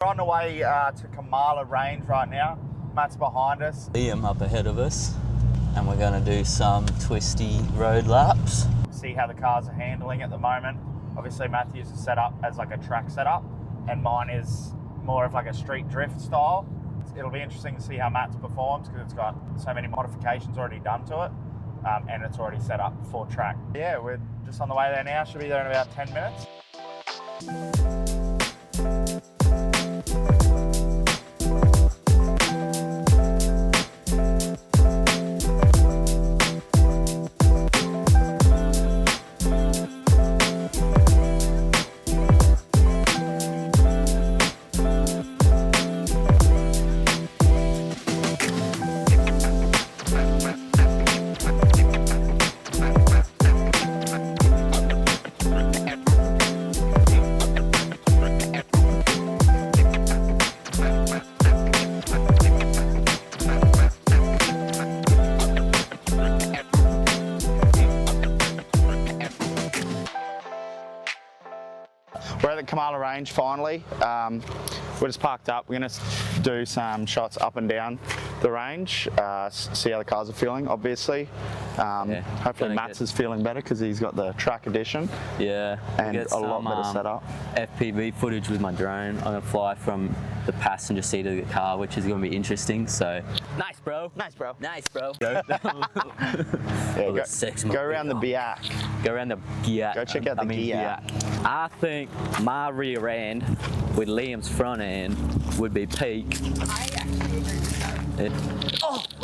We're on the way to Kamala Range right now. Matt's behind us. Liam up ahead of us, and we're going to do some twisty road laps. See how the cars are handling at the moment. Obviously Matthew's is set up as like a track setup, and mine is more of like a street drift style. It'll be interesting to see how Matt's performs because it's got so many modifications already done to it, and it's already set up for track. Yeah, we're just on the way there now. Should be there in about 10 minutes. We're at the Kamala Range finally. We're just parked up. We're going to do some shots up and down the range, see how the cars are feeling, obviously. Hopefully Matt's is feeling better because he's got the track edition. Yeah, and a lot better setup. FPV footage with my drone. I'm going to fly from the passenger seat of the car, which is going to be interesting. So, nice, bro. Nice, bro. Nice, bro. Yeah, go around the Biak. Go around the Giat. Go check out the Giat. I think my rear end with Liam's front end would be peak. I actually agree with that.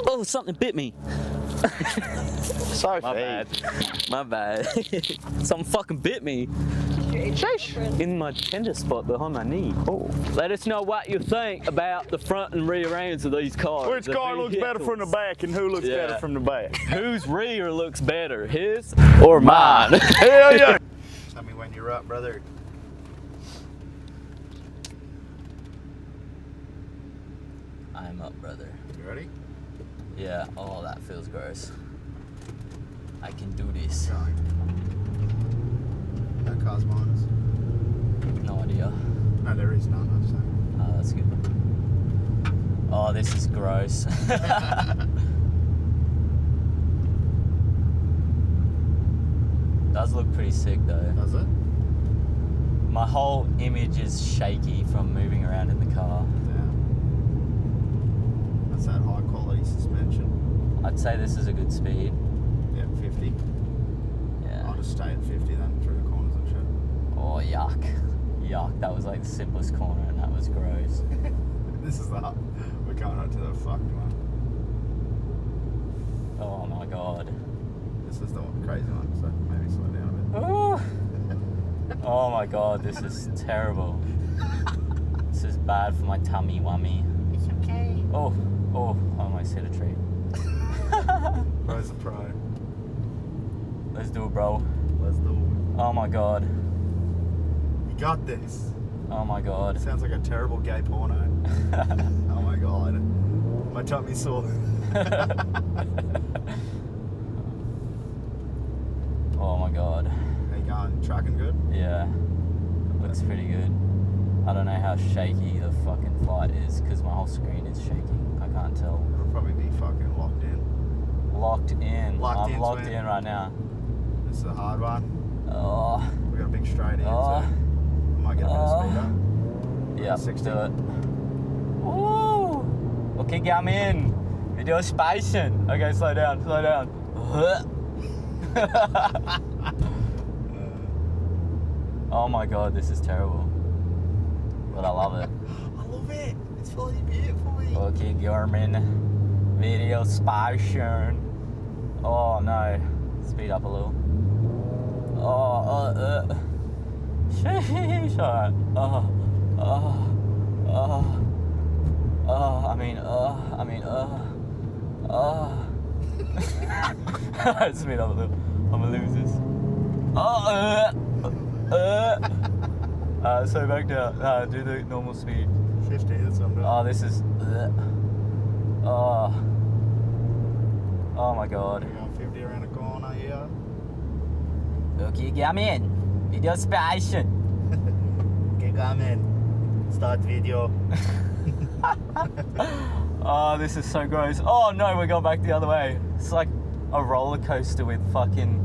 Oh, something bit me. So My bad. Something fucking bit me. In my tender spot behind my knee. Oh. Let us know what you think about the front and rear ends of these cars. Which car looks better from the back and who looks better from the back? Whose rear looks better, his or mine? Hell yeah! Tell me when you're up, brother. I'm up, brother. You ready? Yeah. Oh, that feels gross. I can do this. No cars behind us. No idea. No, there is none, I'm saying. Oh, that's good. Oh, this is gross. Does look pretty sick though. Does it? My whole image is shaky from moving around in the car. Yeah. That's that high quality suspension. I'd say this is a good speed. Yeah, 50. Yeah. I'll just stay at 50 then through the corners and shit. Oh, yuck. Yuck. That was like the simplest corner and that was gross. This is the we're going on to the fucked one. Oh my god. This is the crazy one, so maybe slow down a bit. Oh, oh my god, this is terrible. This is bad for my tummy wummy. It's okay. Oh, I almost hit a tree. Bro's a pro. Let's do it, bro. Let's do it. Oh my god. You got this. Oh my god. Sounds like a terrible gay porno. Oh my god. My tummy's sore. Oh my god. How you going? Tracking good? Yeah. Looks pretty good. I don't know how shaky the fucking flight is because my whole screen is shaking. I can't tell. It'll probably be fucking locked in. Locked in. I'm locked man. in right now. This is a hard one. Oh. We got a big straight in, Oh. so might get a bit of speed up. Yeah, 60. do it. Woo! Okay, I'm in. Video spacing. Okay, slow down. Oh my god, this is terrible. But I love it. I love it. It's really beautiful. Okay, Garmin. Video spacing. Oh no. Speed up a little. Sheesh. Alright. Speed up a little. I'm gonna lose this. So back down. Do the normal speed. 50, that's what I'm doing. Oh, this is. Oh my god. We're going 50 around the corner here. Okay, come in. Video spacing. Okay, come in. Start video. Oh, this is so gross. Oh no, we're going back the other way. It's like a roller coaster with fucking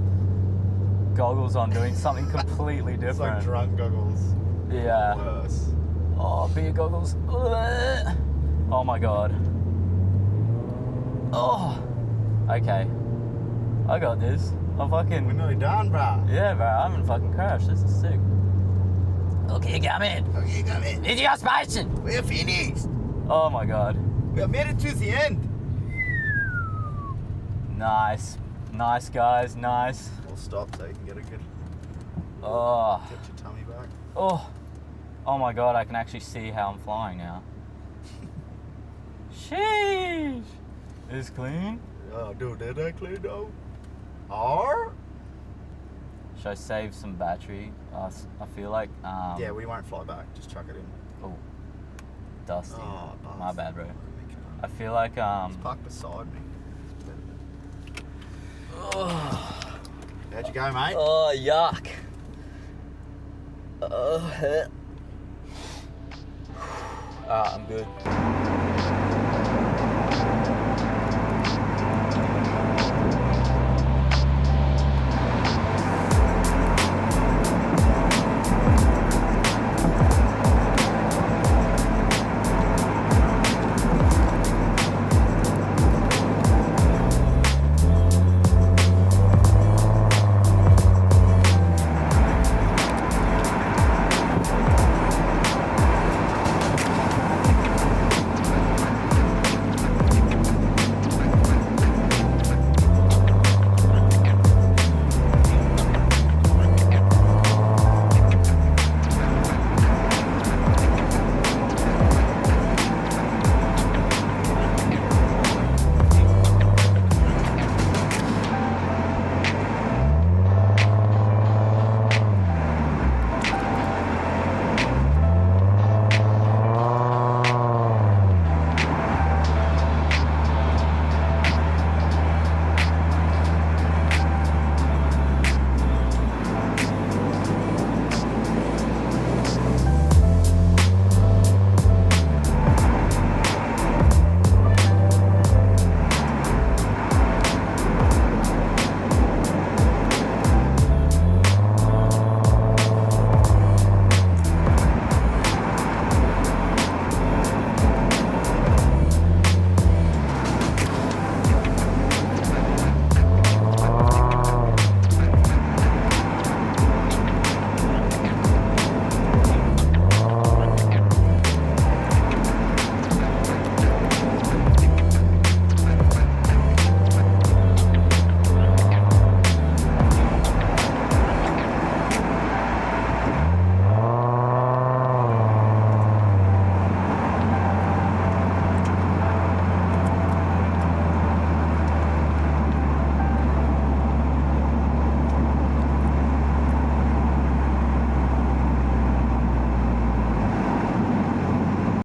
goggles on, doing something completely different. It's like drunk goggles. Yeah. Worse. Oh, beer goggles. Ugh. Oh my god. Oh. Okay. I got this. I'm fucking. We're nearly done, bro. Yeah, bro. I haven't fucking crashed. This is sick. Okay, come in. Okay, come in. It's your station. We're finished. Oh my god. We have made it to the end. Nice. Nice, guys. Nice. We'll stop so you can get a good. Oh. Get your tummy back. Oh. Oh my god, I can actually see how I'm flying now. Sheesh. It's clean. Oh, dude, did I clean though? Or? Should I save some battery? I feel like. Yeah, we won't fly back. Just chuck it in. Oh. Dusty. Oh, My bad, bro. We I can't. feel like. Just park beside me. Oh, How'd you go, mate? oh yuck. I'm good.